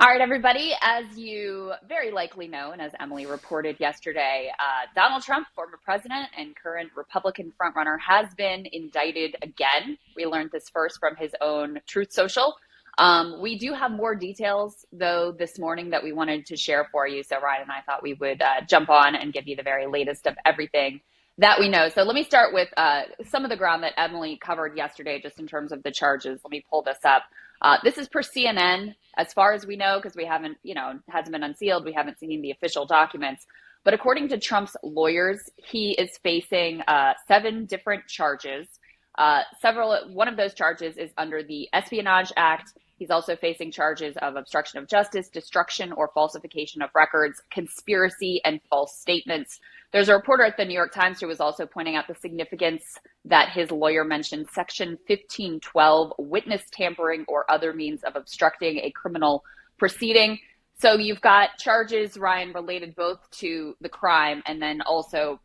All right, everybody. As you very likely know, and as Emily reported yesterday, Donald Trump, former president and current Republican frontrunner, has been indicted again. We learned this first from his own Truth Social. We do have more details, though, this morning that we wanted to share for you. So Ryan and I thought we would jump on and give you the very latest of everything that we know. So let me start with some of the ground that Emily covered yesterday, just in terms of the charges. Let me pull this up. This is per CNN, as far as we know, because we haven't, hasn't been unsealed. We haven't seen the official documents. But according to Trump's lawyers, he is facing 7 different charges. One of those charges is under the Espionage Act. He's also facing charges of obstruction of justice, destruction or falsification of records, conspiracy, and false statements. There's a reporter at the New York Times who was also pointing out the significance that his lawyer mentioned Section 1512, witness tampering or other means of obstructing a criminal proceeding. So you've got charges, Ryan, related both to the crime and then also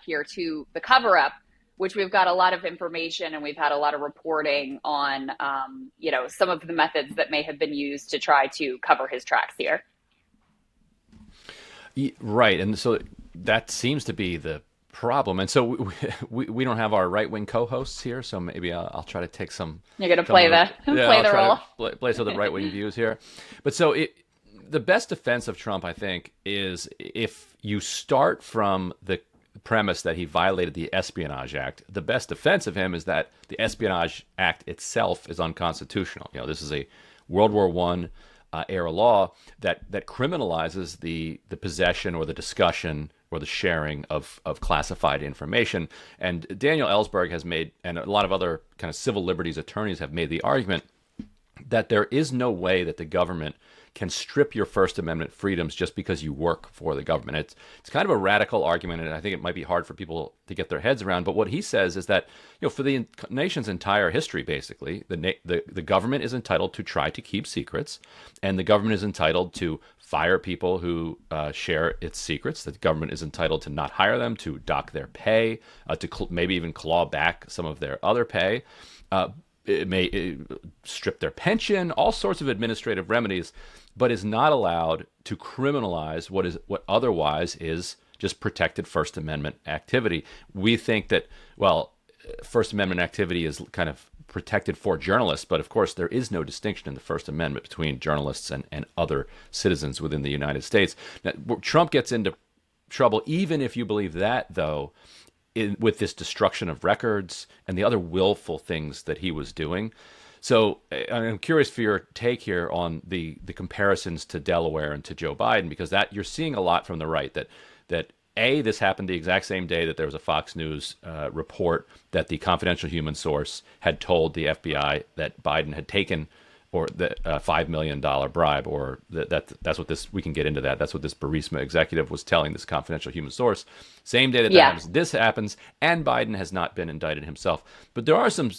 here to the cover-up, which we've got a lot of information and we've had a lot of reporting on, some of the methods that may have been used to try to cover his tracks here. Right. And so that seems to be the problem. And so we don't have our right-wing co-hosts here, so maybe I'll try to take some... You're going to play the role. Play some of the right-wing views here. But so the best defense of Trump, I think, is if you start from the premise that he violated the Espionage Act, the best defense of him is that the Espionage Act itself is unconstitutional. This is a World War I era law that criminalizes the possession or the discussion or the sharing of classified information. And Daniel Ellsberg has made, and a lot of other kind of civil liberties attorneys have made the argument that there is no way that the government can strip your First Amendment freedoms just because you work for the government. It's kind of a radical argument, and I think it might be hard for people to get their heads around. But what he says is that, for the nation's entire history, basically, the government is entitled to try to keep secrets, and the government is entitled to fire people who share its secrets. The government is entitled to not hire them, to dock their pay, to maybe even claw back some of their other pay. It may strip their pension, all sorts of administrative remedies, but is not allowed to criminalize what otherwise is just protected First Amendment activity. We think that, First Amendment activity is kind of protected for journalists, but of course there is no distinction in the First Amendment between journalists and other citizens within the United States. Now, Trump gets into trouble, even if you believe that, though, with this destruction of records and the other willful things that he was doing. So I'm curious for your take here on the comparisons to Delaware and to Joe Biden, because that you're seeing a lot from the right that this happened the exact same day that there was a Fox News report that the confidential human source had told the FBI that Biden had taken or the $5 million bribe, or that's what this, we can get into that. That's what this Burisma executive was telling this confidential human source. Same day that happens, this happens, and Biden has not been indicted himself. But there are some,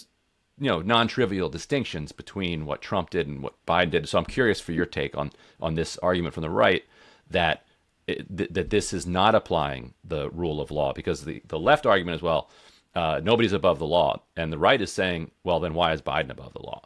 non-trivial distinctions between what Trump did and what Biden did. So I'm curious for your take on this argument from the right that this is not applying the rule of law, because the left argument is, nobody's above the law. And the right is saying, then why is Biden above the law?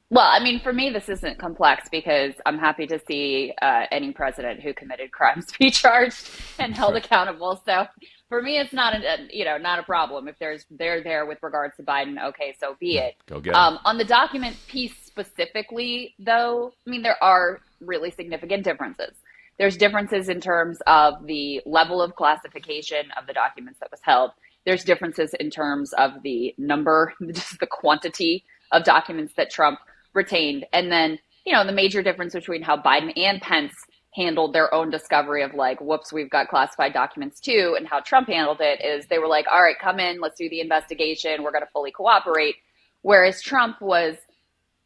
Well, I mean, for me, this isn't complex because I'm happy to see any president who committed crimes be charged and held accountable. So for me, it's not not a problem. If they're there with regards to Biden, okay, so be it. Go get it. On the document piece specifically, though, I mean, there are really significant differences. There's differences in terms of the level of classification of the documents that was held. There's differences in terms of the number, just the quantity of documents that Trump retained. And then, the major difference between how Biden and Pence handled their own discovery of whoops, we've got classified documents too, and how Trump handled it is they were like, all right, come in, let's do the investigation, we're going to fully cooperate. Whereas Trump was,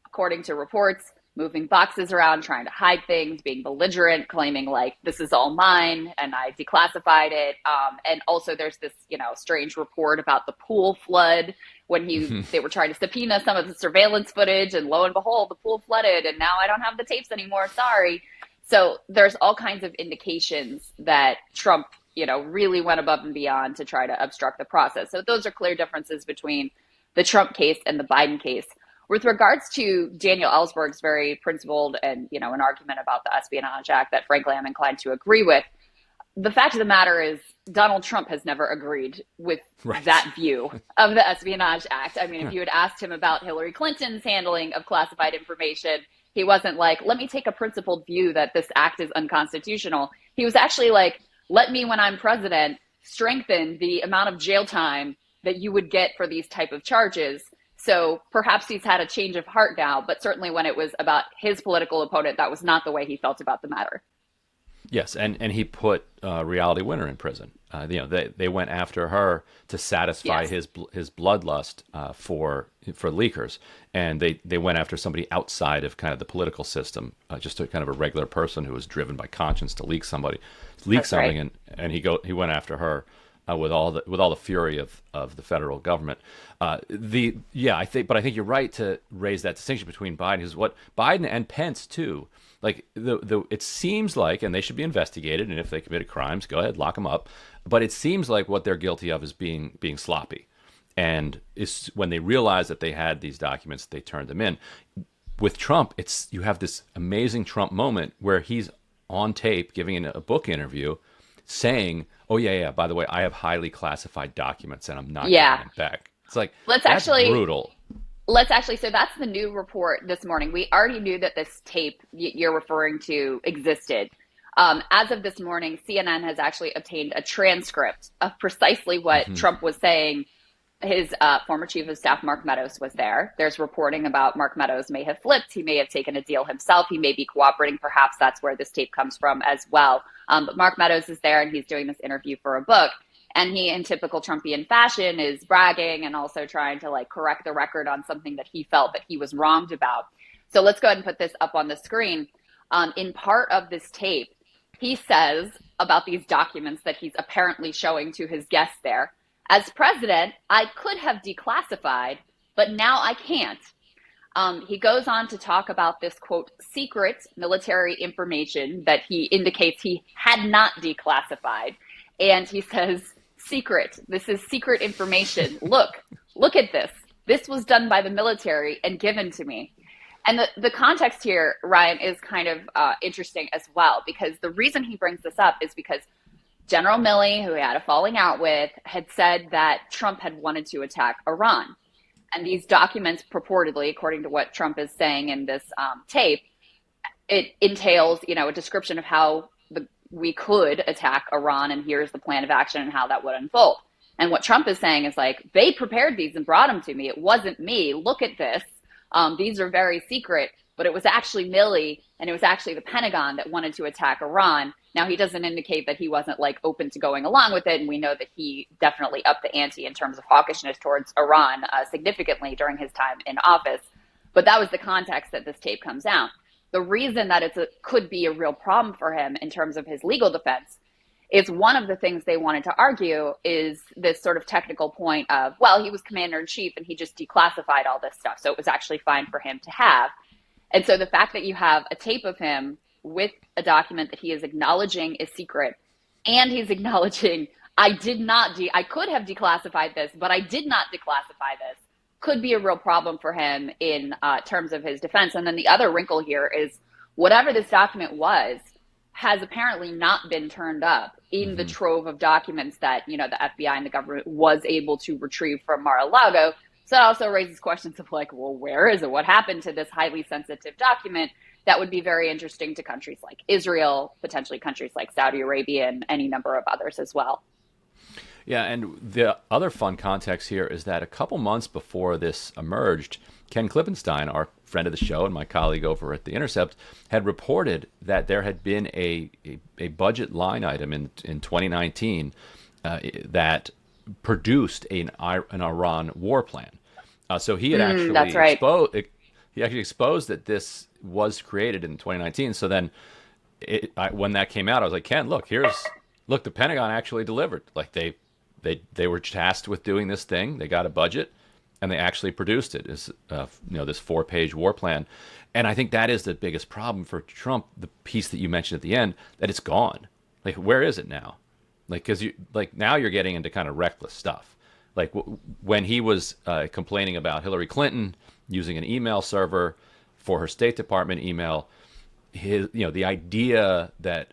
according to reports, moving boxes around, trying to hide things, being belligerent, claiming this is all mine and I declassified it. And also there's this, strange report about the pool flood when they were trying to subpoena some of the surveillance footage, and lo and behold, the pool flooded and now I don't have the tapes anymore. Sorry. So there's all kinds of indications that Trump, really went above and beyond to try to obstruct the process. So those are clear differences between the Trump case and the Biden case. With regards to Daniel Ellsberg's very principled and, an argument about the Espionage Act that frankly I'm inclined to agree with, the fact of the matter is Donald Trump has never agreed with Right. that view of the Espionage Act. I mean, if you had asked him about Hillary Clinton's handling of classified information, he wasn't like, let me take a principled view that this act is unconstitutional. He was actually like, let me, when I'm president, strengthen the amount of jail time that you would get for these type of charges. So perhaps he's had a change of heart now, but certainly when it was about his political opponent, that was not the way he felt about the matter. Yes, and he put Reality Winner in prison. They went after her to satisfy Yes. his bloodlust for leakers, and they went after somebody outside of kind of the political system, just a kind of a regular person who was driven by conscience to leak That's something, right. and he went after her with all the fury of the federal government. I think you're right to raise that distinction between Biden, because what Biden and Pence too. Like it seems like, and they should be investigated, and if they committed crimes, go ahead, lock them up. But it seems like what they're guilty of is being sloppy, and it's when they realized that they had these documents, they turned them in. With Trump, you have this amazing Trump moment where he's on tape giving a book interview, saying, "Oh yeah, by the way, I have highly classified documents, and I'm not giving Yeah. them back." It's like Let's that's actually brutal. so that's the new report this morning. We already knew that this tape you're referring to existed. As of this morning, CNN has actually obtained a transcript of precisely what Hmm. Trump was saying. His former chief of staff, Mark Meadows, was there. There's reporting about Mark Meadows may have flipped. He may have taken a deal himself. He may be cooperating. Perhaps that's where this tape comes from as well. But Mark Meadows is there, and he's doing this interview for a book. And he, in typical Trumpian fashion, is bragging and also trying to correct the record on something that he felt that he was wronged about. So let's go ahead and put this up on the screen. In part of this tape, he says about these documents that he's apparently showing to his guests there, as president, I could have declassified, but now I can't. He goes on to talk about this, quote, secret military information that he indicates he had not declassified. And he says, secret, this is secret information. Look at this. This was done by the military and given to me. And the context here, Ryan, is kind of interesting as well, because the reason he brings this up is because General Milley, who he had a falling out with, had said that Trump had wanted to attack Iran. And these documents purportedly, according to what Trump is saying in this tape, it entails, a description of how we could attack Iran, and here's the plan of action and how that would unfold. And what Trump is saying is they prepared these and brought them to me. It wasn't me. Look at this. These are very secret, but it was actually Milley, and it was actually the Pentagon that wanted to attack Iran. Now, he doesn't indicate that he wasn't open to going along with it, and we know that he definitely upped the ante in terms of hawkishness towards Iran significantly during his time in office. But that was the context that this tape comes out. The reason that could be a real problem for him in terms of his legal defense is one of the things they wanted to argue is this sort of technical point of, well, he was commander in chief and he just declassified all this stuff, so it was actually fine for him to have. And so the fact that you have a tape of him with a document that he is acknowledging is secret, and he's acknowledging, I could have declassified this, but I did not declassify this, could be a real problem for him in terms of his defense. And then the other wrinkle here is whatever this document was has apparently not been turned up in the trove of documents that, the FBI and the government was able to retrieve from Mar-a-Lago. So that also raises questions of well, where is it? What happened to this highly sensitive document? That would be very interesting to countries like Israel, potentially countries like Saudi Arabia, and any number of others as well. Yeah, and the other fun context here is that a couple months before this emerged, Ken Klippenstein, our friend of the show and my colleague over at The Intercept, had reported that there had been a budget line item in 2019 that produced an Iran war plan. So he had actually That's right. exposed that this was created in 2019. So then, when that came out, I was like, Ken, look, the Pentagon actually delivered. They were tasked with doing this thing. They got a budget, and they actually produced it. This 4-page war plan. And I think that is the biggest problem for Trump. The piece that you mentioned at the end, that it's gone. Where is it now? Because now you're getting into kind of reckless stuff. Like when he was complaining about Hillary Clinton using an email server for her State Department email, the idea that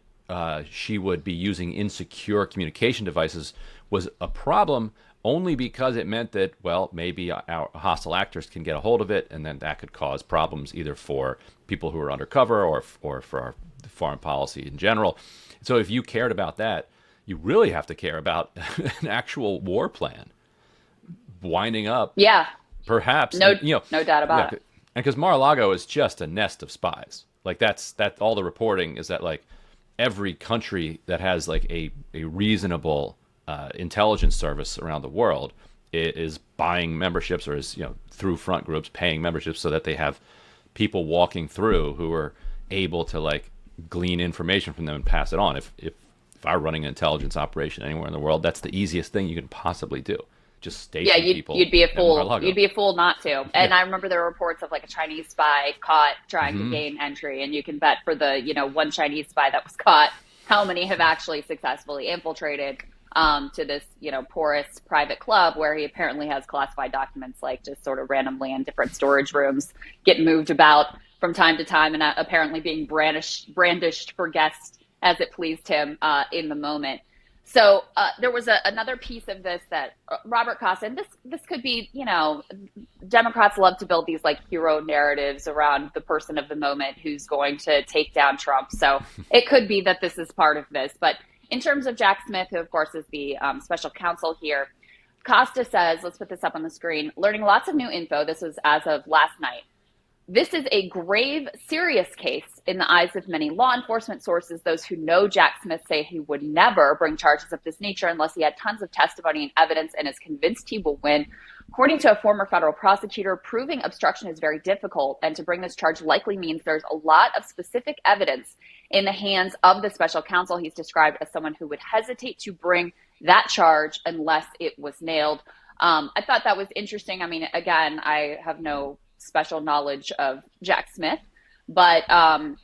she would be using insecure communication devices was a problem only because it meant that, well, maybe our hostile actors can get a hold of it, and then that could cause problems either for people who are undercover or for our foreign policy in general. So if you cared about that, you really have to care about an actual war plan winding up, Yeah, perhaps, no, and, no doubt yeah, about it. and because Mar-a-Lago is just a nest of spies. Like that all the reporting is that like every country that has like a reasonable intelligence service around the world is buying memberships or is through front groups paying memberships so that they have people walking through who are able to like glean information from them and pass it on. If I were running an intelligence operation anywhere in the world, that's the easiest thing you can possibly do. Just Yeah, station people you'd be a at fool. Mar-a-Lago. You'd be a fool not to. And Yeah. I remember there were reports of like a Chinese spy caught trying to Hmm. gain entry, and you can bet for the one Chinese spy that was caught, how many have actually successfully infiltrated to this porous private club where he apparently has classified documents like just sort of randomly in different storage rooms, getting moved about from time to time, and apparently being brandished for guests as it pleased him in the moment. So there was another piece of this that Robert Costa, and this could be, Democrats love to build these like hero narratives around the person of the moment who's going to take down Trump. So it could be that this is part of this. But in terms of Jack Smith, who of course is the special counsel here, Costa says, let's put this up on the screen, learning lots of new info. This was as of last night. This is a grave, serious case in the eyes of many law enforcement sources. Those who know Jack Smith say he would never bring charges of this nature unless he had tons of testimony and evidence and is convinced he will win. According to a former federal prosecutor, proving obstruction is very difficult, and to bring this charge likely means there's a lot of specific evidence in the hands of the special counsel. He's described as someone who would hesitate to bring that charge unless it was nailed. I thought that was interesting. I mean, again, I have no special knowledge of Jack Smith, but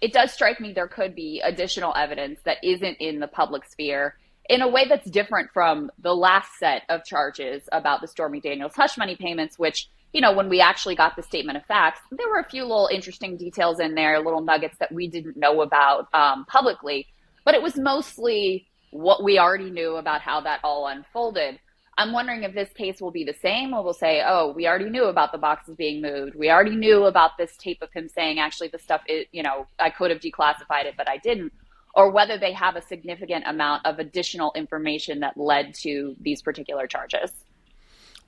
it does strike me there could be additional evidence that isn't in the public sphere in a way that's different from the last set of charges about the Stormy Daniels hush money payments, which, when we actually got the statement of facts, there were a few little interesting details in there, little nuggets that we didn't know about publicly, but it was mostly what we already knew about how that all unfolded. I'm wondering if this case will be the same, or we'll say, oh, we already knew about the boxes being moved. We already knew about this tape of him saying, actually, the stuff, I could have declassified it, but I didn't. Or whether they have a significant amount of additional information that led to these particular charges.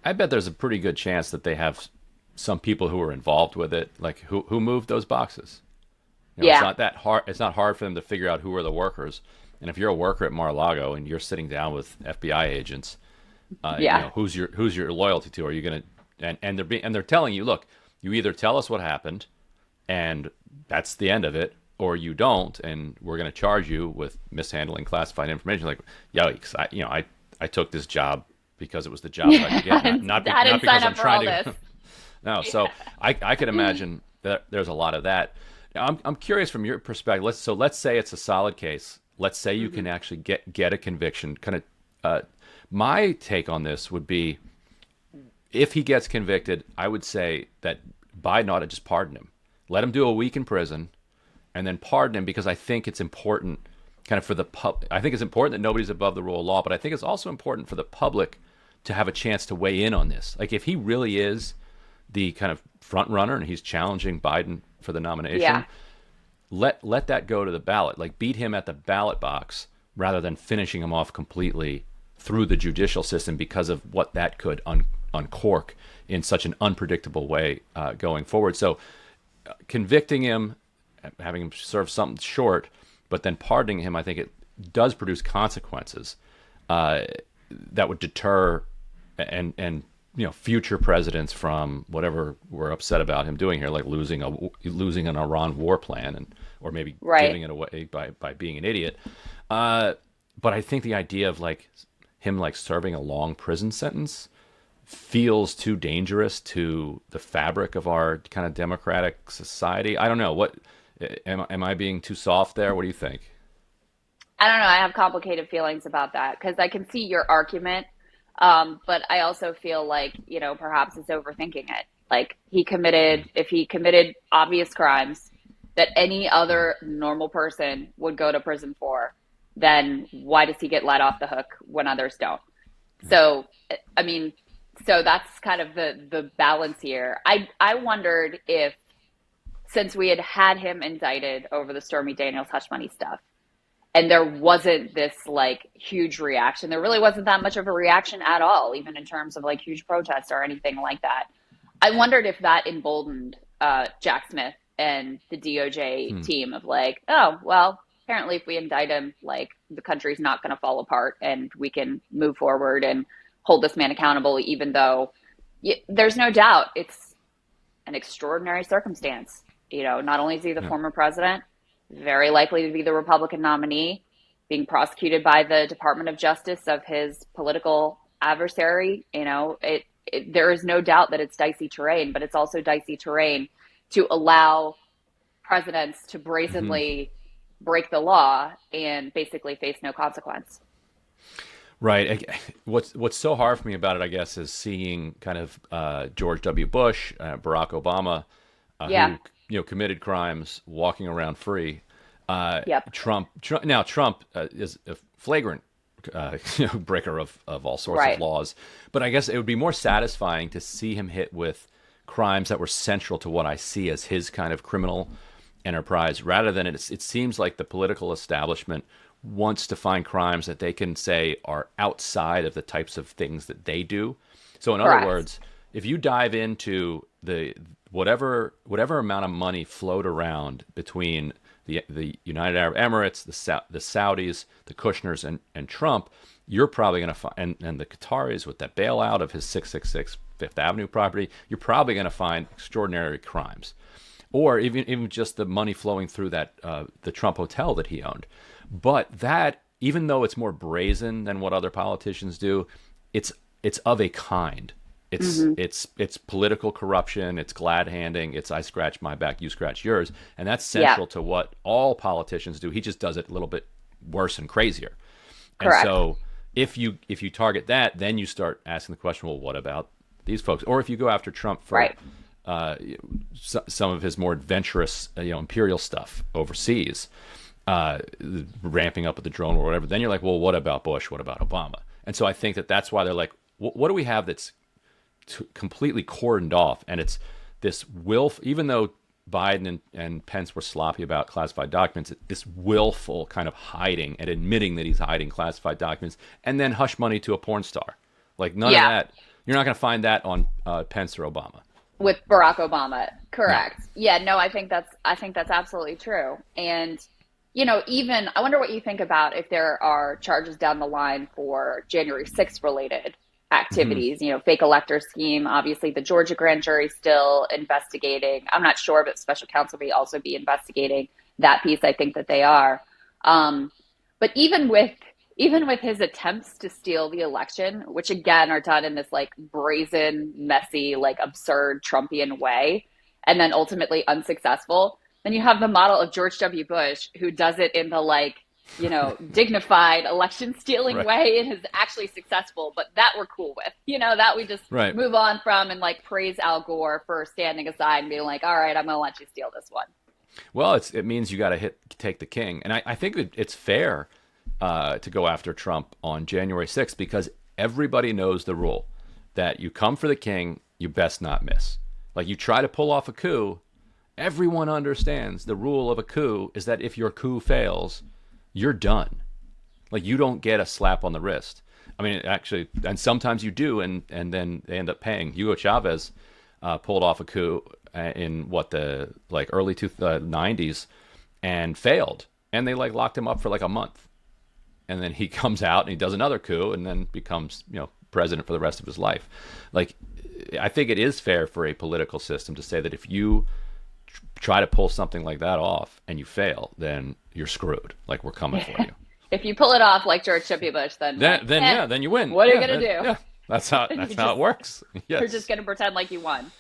I bet there's a pretty good chance that they have some people who were involved with it, like who moved those boxes. It's Yeah. not that hard. It's not hard for them to figure out who are the workers. And if you're a worker at Mar-a-Lago and you're sitting down with FBI agents, Yeah. who's your loyalty to? Are you gonna and they're telling you, look, you either tell us what happened, and that's the end of it, or you don't, and we're gonna charge you with mishandling classified information. Like, yikes! I took this job because it was the job I could get, I didn't not because sign up I'm for all trying to. this. No, so I could imagine that there's a lot of that. Now, I'm curious from your perspective. Let's say it's a solid case. Let's say you can actually get a conviction. Kind of, my take on this would be, if he gets convicted, I would say that Biden ought to just pardon him, let him do a week in prison, and then pardon him, because I think it's important, kind of for the I think it's important that nobody's above the rule of law, but I think it's also important for the public to have a chance to weigh in on this. Like, if he really is the kind of front runner and he's challenging Biden for the nomination, Yeah. let that go to the ballot. Like, beat him at the ballot box rather than finishing him off completely through the judicial system, because of what that could uncork in such an unpredictable way going forward. So convicting him, having him serve something short, but then pardoning him, I think it does produce consequences that would deter and future presidents from whatever we're upset about him doing here, like losing an Iran war plan, or maybe Right. giving it away by being an idiot. But I think the idea of him serving a long prison sentence feels too dangerous to the fabric of our kind of democratic society. I don't know. What am I being too soft there? What do you think? I don't know. I have complicated feelings about that because I can see your argument. But I also feel like, perhaps it's overthinking it. Like if he committed obvious crimes that any other normal person would go to prison for, then why does he get let off the hook when others don't? So, I mean, so that's kind of the balance here. I wondered if, since we had him indicted over the Stormy Daniels hush money stuff, and there wasn't this like huge reaction. There really wasn't that much of a reaction at all, even in terms of like huge protests or anything like that. I wondered if that emboldened Jack Smith and the DOJ team of like, oh, well, apparently if we indict him, like the country's not going to fall apart and we can move forward and hold this man accountable, even though there's no doubt it's an extraordinary circumstance. Not only is he the former president, very likely to be the Republican nominee, being prosecuted by the Department of Justice of his political adversary. There is no doubt that it's dicey terrain, but it's also dicey terrain to allow presidents to brazenly break the law and basically face no consequence. Right. What's so hard for me about it, I guess, is seeing kind of George W. Bush, Barack Obama, who committed crimes, walking around free. Yep. Trump is a flagrant breaker of all sorts Right. of laws. But I guess it would be more satisfying to see him hit with crimes that were central to what I see as his kind of criminal enterprise, rather than it seems like the political establishment wants to find crimes that they can say are outside of the types of things that they do. So in Correct. other words, if you dive into the whatever amount of money flowed around between the United Arab Emirates, the Saudis, the Kushners, and Trump, you're probably going to find, and the Qataris with that bailout of his 666 Fifth Avenue property, you're probably going to find extraordinary crimes, or even just the money flowing through that the Trump hotel that he owned. But that, even though it's more brazen than what other politicians do, it's of a kind. It's political corruption. It's glad handing. It's I scratch my back, you scratch yours, and that's central to what all politicians do. He just does it a little bit worse and crazier. Correct. And so if you target that, then you start asking the question, well, what about these folks? Or if you go after Trump for some of his more adventurous, imperial stuff overseas, ramping up with the drone or whatever, then you're like, well, what about Bush? What about Obama? And so I think that's why they're like, what do we have that's completely cordoned off? And it's this even though Biden and Pence were sloppy about classified documents, this willful kind of hiding and admitting that he's hiding classified documents, and then hush money to a porn star. Like none of that. You're not going to find that on Pence or Obama. With Barack Obama. Correct. No. Yeah, no, I think that's absolutely true. And even I wonder what you think about if there are charges down the line for January 6th related activities, fake elector scheme. Obviously, the Georgia grand jury still investigating. I'm not sure, but special counsel may also be investigating that piece. I think that they are. But even with his attempts to steal the election, which again are done in this like brazen, messy, like absurd Trumpian way, and then ultimately unsuccessful, then you have the model of George W. Bush, who does it in the like, dignified election stealing way and is actually successful, but that we're cool with, that we just move on from and like praise Al Gore for standing aside and being like, all right, I'm going to let you steal this one. Well, it means you got to take the king. And I think it's fair to go after Trump on January 6th because everybody knows the rule that you come for the king, you best not miss. Like you try to pull off a coup, everyone understands the rule of a coup is that if your coup fails, you're done. Like you don't get a slap on the wrist. I mean, actually, and sometimes you do, and then they end up paying. Hugo Chavez pulled off a coup in the early 90s and failed, and they locked him up for a month, and then he comes out and he does another coup and then becomes president for the rest of his life. Like, I think it is fair for a political system to say that if you try to pull something like that off and you fail, then you're screwed. Like we're coming for you. If you pull it off like George W. Bush, then you win. What are you gonna do? Yeah, that's how it works. Yes. You're just gonna pretend like you won.